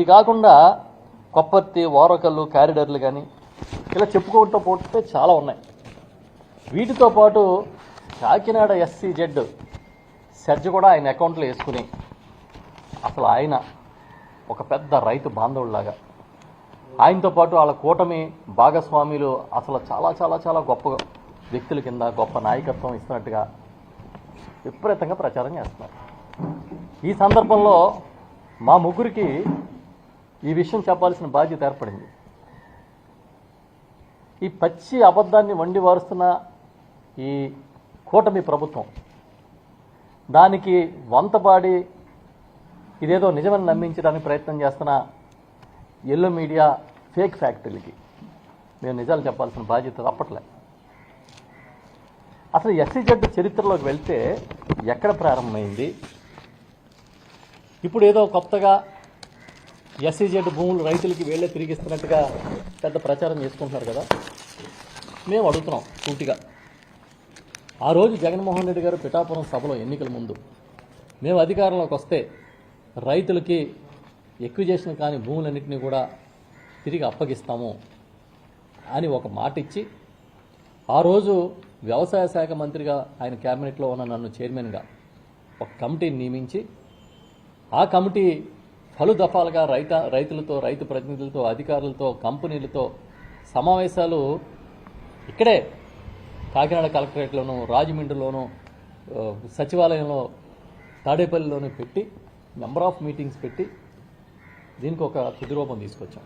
ఇది కాకుండా కొప్పర్తి, ఓరకల్లు, క్యారిడర్లు కానీ ఇలా చెప్పుకుంటూ పోతే చాలా ఉన్నాయి. వీటితో పాటు కాకినాడ SCZ సెర్జ్ కూడా ఆయన అకౌంట్లో వేసుకుని అసలు ఆయన ఒక పెద్ద రైతు బాంధవుడిలాగా ఆయనతో పాటు వాళ్ళ కూటమి భాగస్వాములు అసలు చాలా చాలా చాలా గొప్ప వ్యక్తుల కింద గొప్ప నాయకత్వం ఇస్తున్నట్టుగా విపరీతంగా ప్రచారం చేస్తున్నారు. ఈ సందర్భంలో మా ముగ్గురికి ఈ విషయం చెప్పాల్సిన బాధ్యత ఏర్పడింది. ఈ పచ్చి అబద్ధాన్ని వండి వారుస్తున్న ఈ కూటమి ప్రభుత్వం దానికి వంతపాడి ఇదేదో నిజమని నమ్మించడానికి ప్రయత్నం చేస్తున్న ఎల్లో మీడియా ఫేక్ ఫ్యాక్టరీలకి మేము నిజాలు చెప్పాల్సిన బాధ్యత తప్పట్లే. అసలు SCZ చరిత్రలోకి వెళ్తే ఎక్కడ ప్రారంభమైంది? ఇప్పుడు ఏదో కొత్తగా SCZ భూములు రైతులకి వేళ్ళే తిరిగిస్తున్నట్టుగా పెద్ద ప్రచారం చేసుకుంటున్నారు కదా. మేము అడుగుతున్నాం సూటిగా. ఆ రోజు జగన్మోహన్ రెడ్డి గారు పిఠాపురం సభలో ఎన్నికల ముందు మేము అధికారంలోకి వస్తే రైతులకి ఎక్విజేషన్ కాని భూములన్నింటినీ కూడా తిరిగి అప్పగిస్తాము అని ఒక మాట ఇచ్చి ఆ రోజు వ్యవసాయ శాఖ మంత్రిగా ఆయన క్యాబినెట్లో ఉన్న నన్ను చైర్మన్గా ఒక కమిటీని నియమించి ఆ కమిటీ పలు దఫాలుగా రైతులతో, రైతు ప్రతినిధులతో, అధికారులతో, కంపెనీలతో సమావేశాలు ఇక్కడే కాకినాడ కలెక్టరేట్లోనూ, రాజమండ్రిలోనూ, సచివాలయంలో, తాడేపల్లిలోనూ పెట్టి నెంబర్ ఆఫ్ మీటింగ్స్ పెట్టి దీనికి ఒక తుది రూపం తీసుకొచ్చాం.